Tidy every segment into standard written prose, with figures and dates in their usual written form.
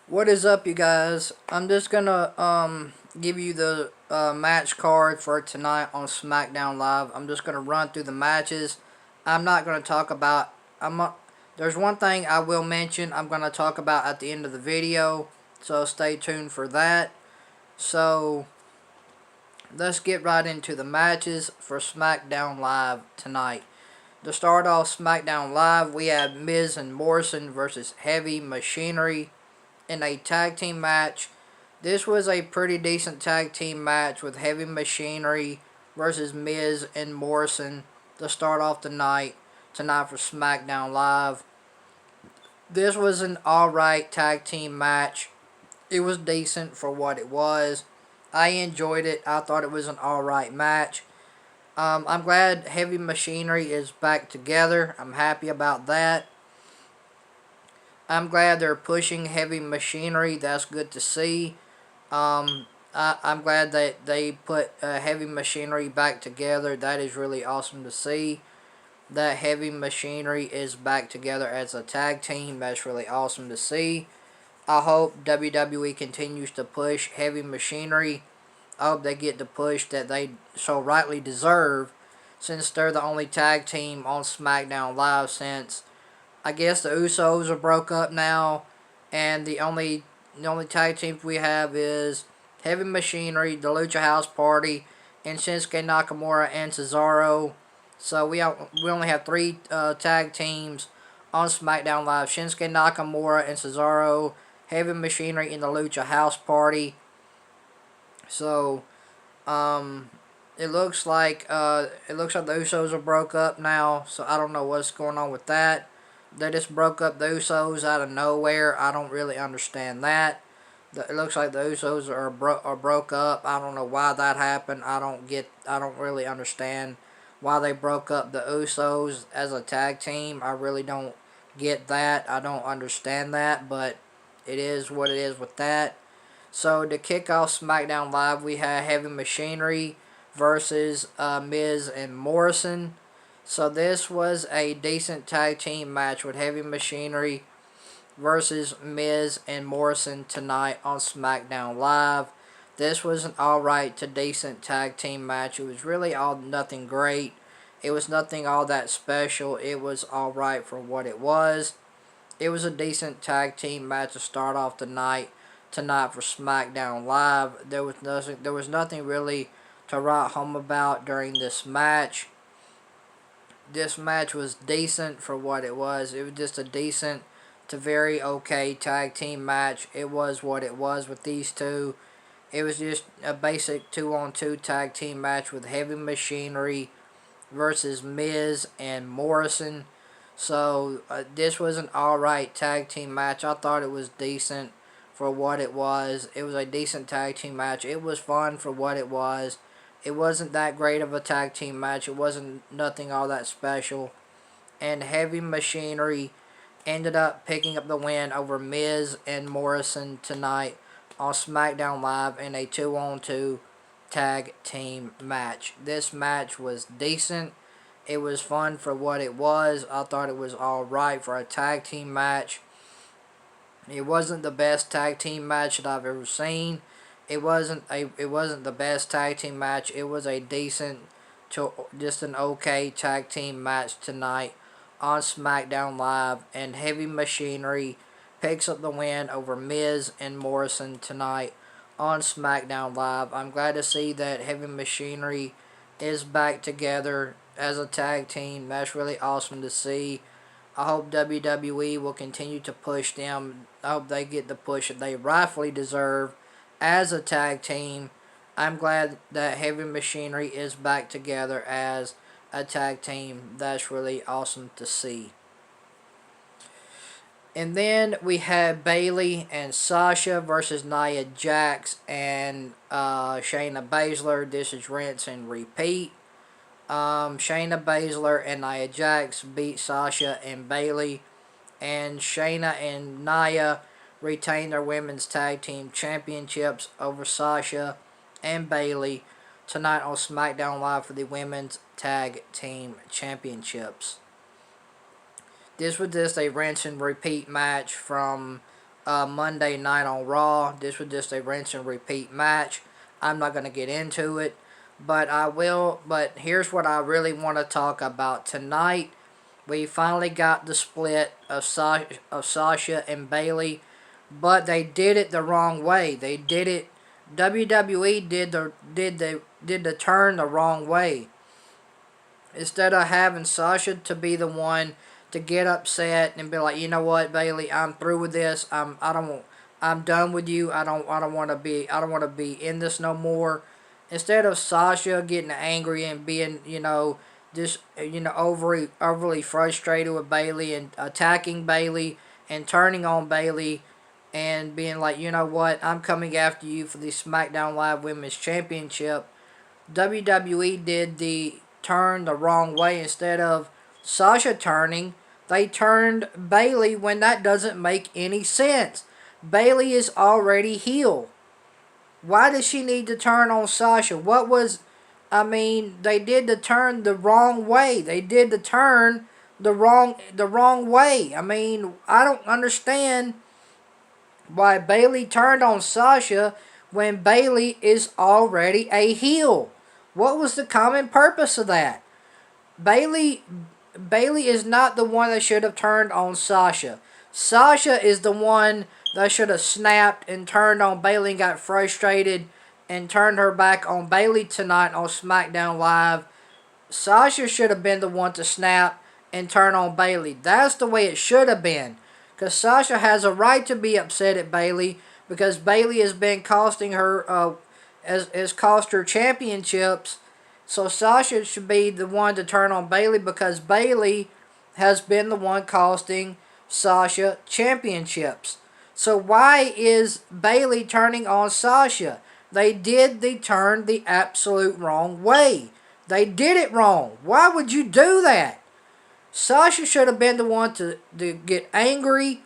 What is up, you guys? I'm just gonna give you the match card for tonight on Smackdown Live. I'm just gonna run through the matches. I'm not gonna talk about. There's one thing I will mention. I'm gonna talk about at the end of the video, so stay tuned for that. So let's get right into the matches for Smackdown Live tonight. To start off Smackdown Live, we have Miz and Morrison versus Heavy Machinery in a tag team match. This was a pretty decent tag team match with Heavy Machinery versus Miz and Morrison to start off the night tonight for SmackDown Live. This was an alright tag team match. It was decent for what it was. I enjoyed it. I thought it was an alright match. I'm glad Heavy Machinery is back together. I'm happy about that. I'm glad they're pushing Heavy Machinery. That's good to see. I'm glad that they put Heavy Machinery back together. That is really awesome to see. That Heavy Machinery is back together as a tag team. That's really awesome to see. I hope WWE continues to push Heavy Machinery. I hope they get the push that they so rightly deserve, since they're the only tag team on SmackDown Live since I guess the Usos are broke up now, and the only tag teams we have is Heavy Machinery, the Lucha House Party, and Shinsuke Nakamura and Cesaro. So we only have three tag teams on SmackDown Live: Shinsuke Nakamura and Cesaro, Heavy Machinery, and the Lucha House Party. So it looks like the Usos are broke up now. So I don't know what's going on with that. They just broke up the Usos out of nowhere. I don't really understand that. It looks like the Usos are broke up. I don't know why that happened. I don't really understand why they broke up the Usos as a tag team. I really don't get that. I don't understand that, but it is what it is with that. So to kick off SmackDown Live, we had Heavy Machinery versus Miz and Morrison. So this was a decent tag team match with Heavy Machinery versus Miz and Morrison tonight on SmackDown Live. This was an alright to decent tag team match. It was really all nothing great. It was nothing all that special. It was alright for what it was. It was a decent tag team match to start off the night tonight for SmackDown Live. There was nothing really to write home about during this match. This match was decent for what it was. It was just a decent to very okay tag team match. It was what it was with these two. It was just a basic 2-on-2 tag team match with Heavy Machinery versus Miz and Morrison. So this was an alright tag team match. I thought it was decent for what it was. It was a decent tag team match. It was fun for what it was. It wasn't that great of a tag team match. It wasn't nothing all that special. And Heavy Machinery ended up picking up the win over Miz and Morrison tonight on SmackDown Live in a 2-on-2 tag team match. This match was decent. It was fun for what it was. I thought it was alright for a tag team match. It wasn't the best tag team match that I've ever seen. It wasn't the best tag team match. It was a decent to just an okay tag team match tonight on SmackDown Live, and Heavy Machinery picks up the win over Miz and Morrison tonight on SmackDown Live. I'm glad to see that Heavy Machinery is back together as a tag team. That's really awesome to see. I hope WWE will continue to push them. I hope they get the push that they rightfully deserve as a tag team. I'm glad that Heavy Machinery is back together as a tag team. That's really awesome to see. And then we had Bayley and Sasha versus Nia Jax and Shayna Baszler. This is rinse and repeat. Shayna Baszler and Nia Jax beat Sasha and Bayley, and Shayna and Nia retain their women's tag team championships over Sasha and Bayley tonight on SmackDown Live for the women's tag team championships. This was just a rinse and repeat match from Monday night on Raw. This was just a rinse and repeat match. I'm not going to get into it, but I will. But here's what I really want to talk about tonight. We finally got the split of Sasha and Bayley, but they did it the wrong way. They did it. WWE did the turn the wrong way. Instead of having Sasha to be the one to get upset and be like, you know what, Bayley, I'm through with this. I'm done with you. I don't want to be in this no more. Instead of Sasha getting angry and being, just overly frustrated with Bayley and attacking Bayley and turning on Bayley and being like, you know what, I'm coming after you for the SmackDown Live Women's Championship. WWE did the turn the wrong way. Instead of Sasha turning, they turned Bayley when that doesn't make any sense. Bayley is already heel. Why does she need to turn on Sasha? They did the turn the wrong way. They did the turn the wrong way. I don't understand why Bayley turned on Sasha when Bayley is already a heel. What was the common purpose of that? Bayley is not the one that should have turned on Sasha. Sasha is the one that should have snapped and turned on Bayley and got frustrated and turned her back on Bayley tonight on SmackDown Live. Sasha should have been the one to snap and turn on Bayley. That's the way it should have been. Because Sasha has a right to be upset at Bayley because Bayley has been costing her has cost her championships. So Sasha should be the one to turn on Bayley because Bayley has been the one costing Sasha championships. So why is Bayley turning on Sasha? They did the turn the absolute wrong way. They did it wrong. Why would you do that? Sasha should have been the one to get angry,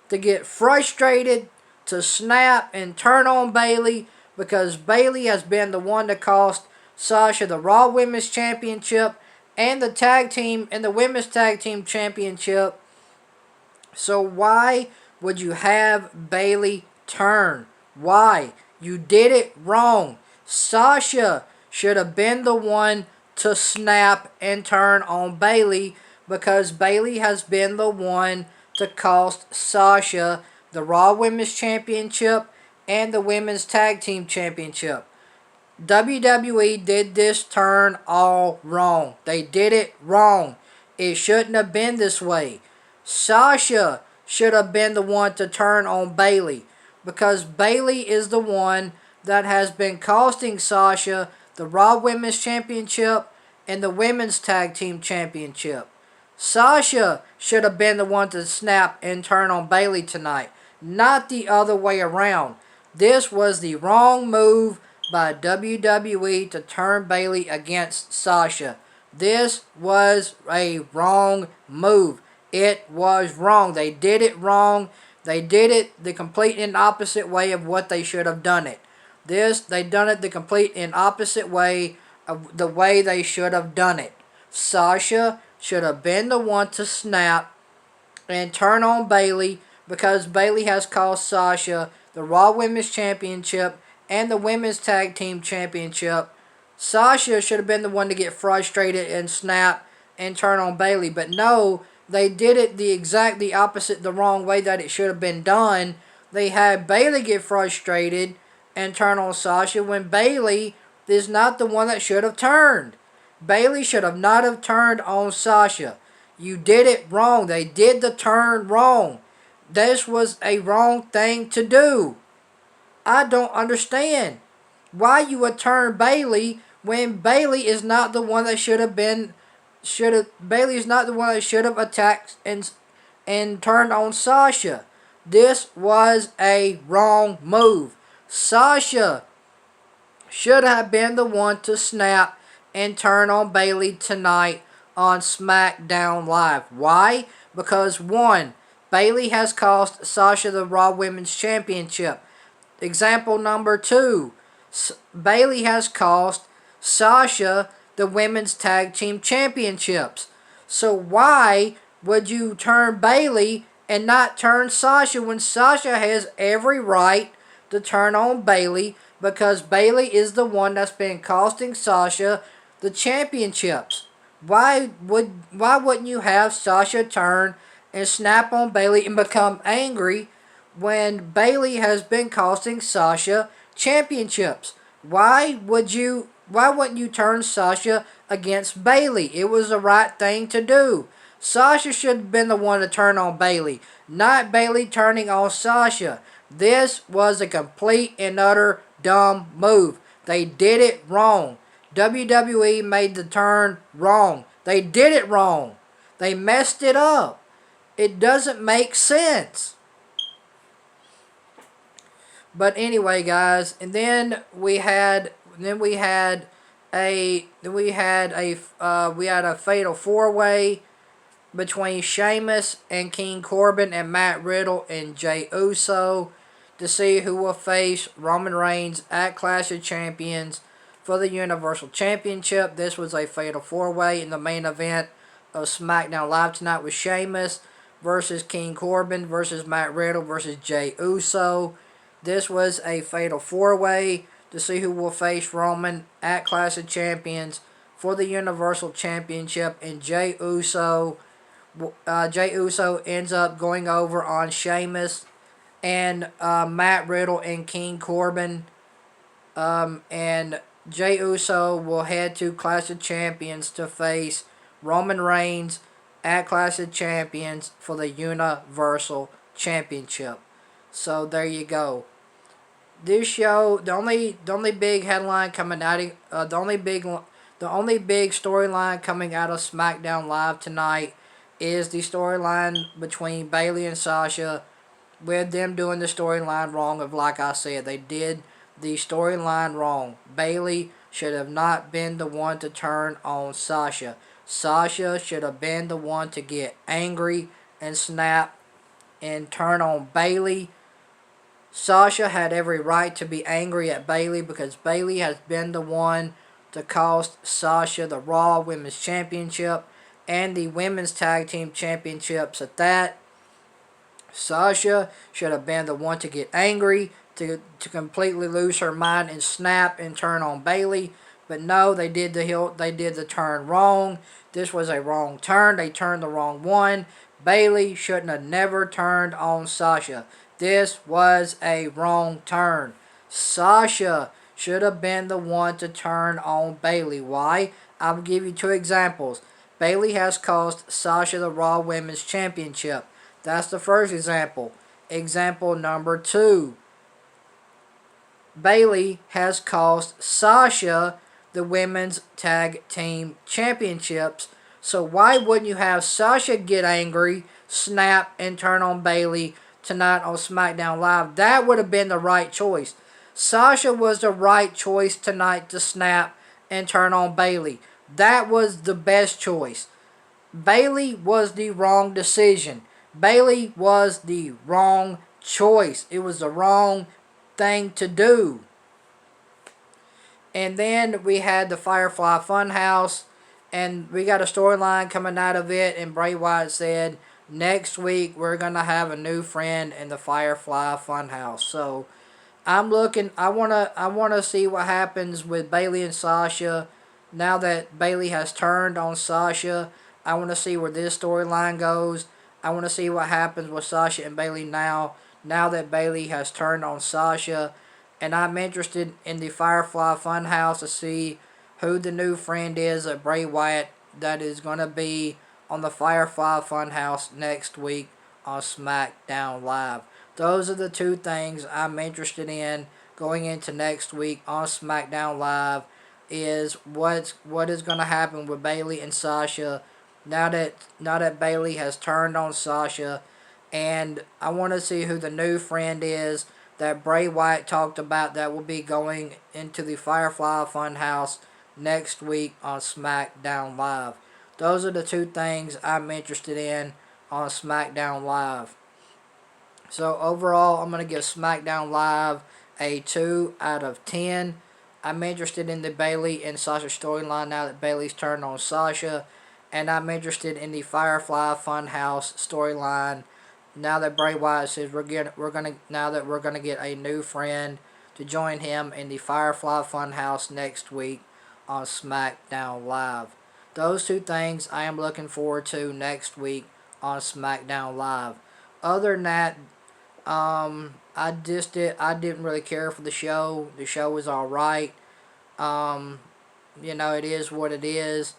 to get frustrated, to snap and turn on Bayley because Bayley has been the one that cost Sasha the Raw Women's Championship and the tag team and the Women's Tag Team Championship. So why would you have Bayley turn? Why? You did it wrong. Sasha should have been the one to snap and turn on Bayley because Bayley has been the one to cost Sasha the Raw Women's Championship and the Women's Tag Team Championship. WWE did this turn all wrong. They did it wrong. It shouldn't have been this way. Sasha should have been the one to turn on Bayley because Bayley is the one that has been costing Sasha the Raw Women's Championship and the Women's Tag Team Championship. Sasha should have been the one to snap and turn on Bayley tonight, not the other way around. This was the wrong move by WWE to turn Bayley against Sasha. This was a wrong move. It was wrong. They did it wrong. They did it the complete and opposite way of what they should have done it. They done it the complete and opposite way of the way they should have done it. Sasha should have been the one to snap and turn on Bayley because Bayley has cost Sasha the Raw Women's Championship and the Women's Tag Team Championship. Sasha should have been the one to get frustrated and snap and turn on Bayley. But no, they did it the opposite, the wrong way that it should have been done. They had Bayley get frustrated and turn on Sasha when Bayley is not the one that should have turned. Bayley should have not have turned on Sasha. You did it wrong. They did the turn wrong. This was a wrong thing to do. I don't understand why you would turn Bayley when Bayley is not the one that Bayley is not the one that should have attacked and turned on Sasha. This was a wrong move. Sasha should have been the one to snap and turn on Bayley tonight on SmackDown Live. Why? Because one, Bayley has cost Sasha the Raw Women's Championship. Example number two, Bayley has cost Sasha the Women's Tag Team Championships. So why would you turn Bayley and not turn Sasha when Sasha has every right to turn on Bayley, because Bayley is the one that's been costing Sasha the championships. Why wouldn't you have Sasha turn and snap on Bayley and become angry when Bayley has been costing Sasha championships? Why wouldn't you turn Sasha against Bayley? It was the right thing to do. Sasha should have been the one to turn on Bayley, not Bayley turning on Sasha. This was a complete and utter dumb move. They did it wrong. WWE made the turn wrong. They did it wrong. They messed it up. It doesn't make sense. But anyway, guys, and then we had a fatal 4-way between Sheamus and King Corbin and Matt Riddle and Jey Uso to see who will face Roman Reigns at Clash of Champions for the Universal Championship. This was a fatal 4-way in the main event of SmackDown Live tonight with Sheamus versus King Corbin versus Matt Riddle versus Jey Uso. This was a fatal 4-way to see who will face Roman at Clash of Champions for the Universal Championship, and Jey Uso ends up going over on Sheamus and Matt Riddle and King Corbin. And Jey Uso will head to Clash of Champions to face Roman Reigns at Clash of Champions for the Universal Championship. So there you go. This show, the only big headline coming out of the only big storyline coming out of SmackDown Live tonight is the storyline between Bayley and Sasha, with them doing the storyline wrong. Of, like I said, they did the storyline wrong. Bayley should have not been the one to turn on Sasha. Sasha should have been the one to get angry and snap and turn on Bayley. Sasha had every right to be angry at Bayley because Bayley has been the one to cost Sasha the Raw Women's Championship and the Women's Tag Team Championships at that. Sasha should have been the one to get angry, to completely lose her mind and snap and turn on Bayley. But no, they did the turn wrong. This was a wrong turn. They turned the wrong one. Bayley shouldn't have never turned on Sasha. This was a wrong turn. Sasha should have been the one to turn on Bayley. Why? I'll give you 2 examples. Bayley has cost Sasha the Raw Women's Championship. That's the first example. Example number 2. Bayley has cost Sasha the Women's Tag Team Championships. So why wouldn't you have Sasha get angry, snap, and turn on Bayley tonight on SmackDown Live? That would have been the right choice. Sasha was the right choice tonight to snap and turn on Bayley. That was the best choice. Bayley was the wrong decision. Bayley was the wrong choice. It was the wrong thing to do. And then we had the Firefly Funhouse, and we got a storyline coming out of it, and Bray Wyatt said, next week we're going to have a new friend in the Firefly Funhouse. So I want to see what happens with Bayley and Sasha now that Bayley has turned on Sasha. I want to see where this storyline goes. I want to see what happens with Sasha and Bayley now that Bayley has turned on Sasha. And I'm interested in the Firefly Funhouse to see who the new friend is at Bray Wyatt that is going to be on the Firefly Funhouse next week on SmackDown Live. Those are the 2 things I'm interested in going into next week on SmackDown Live, is what is going to happen with Bayley and Sasha now that Bayley has turned on Sasha. And I want to see who the new friend is that Bray Wyatt talked about that will be going into the Firefly Funhouse next week on SmackDown Live. Those are the 2 things I'm interested in on SmackDown Live. So overall, I'm going to give SmackDown Live a 2 out of 10. I'm interested in the Bayley and Sasha storyline now that Bayley's turned on Sasha. And I'm interested in the Firefly Funhouse storyline now that Bray Wyatt says now that we're gonna get a new friend to join him in the Firefly Funhouse next week on SmackDown Live. Those two things I am looking forward to next week on SmackDown Live. Other than that, I didn't really care for the show. The show was all right. Um, it is what it is.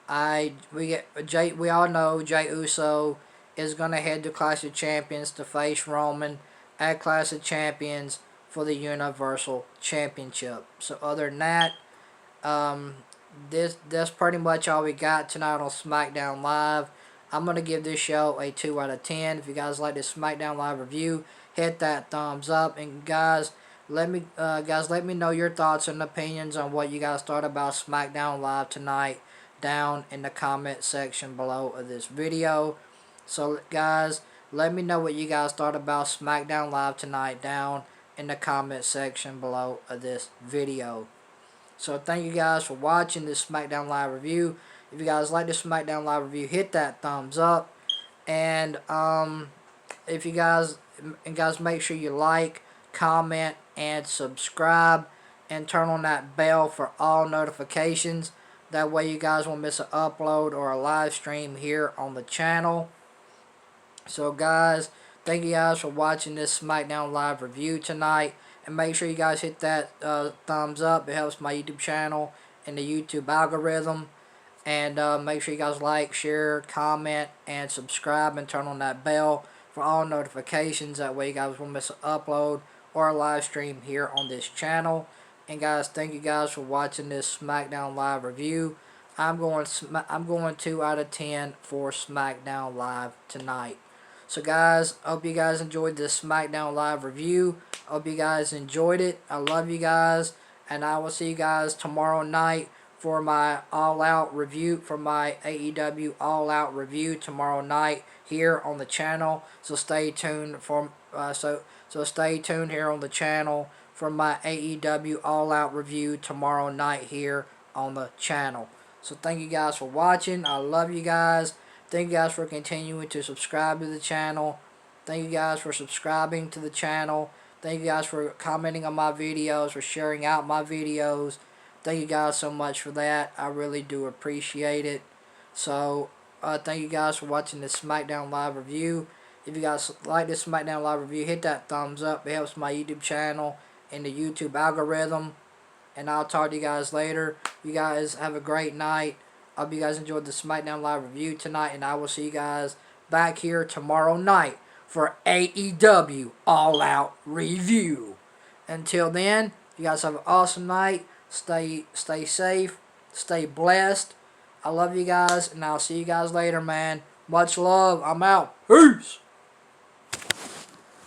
We all know Jey Uso is gonna head to Clash of Champions to face Roman at Clash of Champions for the Universal Championship. So other than that, um, that's pretty much all we got tonight on SmackDown Live. I'm gonna give this show a 2 out of 10. If you guys like this SmackDown Live review, hit that thumbs up. And guys, let me know your thoughts and opinions on what you guys thought about SmackDown Live tonight down in the comment section below of this video. So guys, let me know what you guys thought about SmackDown Live tonight down in the comment section below of this video. So thank you guys for watching this SmackDown Live review. If you guys like this SmackDown Live review, hit that thumbs up. And if you guys make sure you like, comment, and subscribe, and turn on that bell for all notifications. That way you guys won't miss an upload or a live stream here on the channel. So guys, thank you guys for watching this SmackDown Live review tonight. And make sure you guys hit that thumbs up. It helps my YouTube channel and the YouTube algorithm. And make sure you guys like, share, comment, and subscribe, and turn on that bell for all notifications. That way you guys won't miss an upload or a live stream here on this channel. And guys, thank you guys for watching this SmackDown Live review. I'm going 2 out of 10 for SmackDown Live tonight. So guys, I hope you guys enjoyed this SmackDown Live review. I hope you guys enjoyed it. I love you guys, and I will see you guys tomorrow night for my all-out review, for my AEW all-out review tomorrow night here on the channel. So stay tuned for so stay tuned here on the channel for my AEW all-out review tomorrow night here on the channel. So thank you guys for watching. I love you guys. Thank you guys for continuing to subscribe to the channel. Thank you guys for subscribing to the channel. Thank you guys for commenting on my videos, for sharing out my videos. Thank you guys so much for that. I really do appreciate it. So, thank you guys for watching this SmackDown Live review. If you guys like this SmackDown Live review, hit that thumbs up. It helps my YouTube channel and the YouTube algorithm. And I'll talk to you guys later. You guys have a great night. I hope you guys enjoyed the SmackDown Live review tonight. And I will see you guys back here tomorrow night for AEW All Out Review. Until then, you guys have an awesome night. Stay safe. Stay blessed. I love you guys. And I'll see you guys later, man. Much love. I'm out. Peace.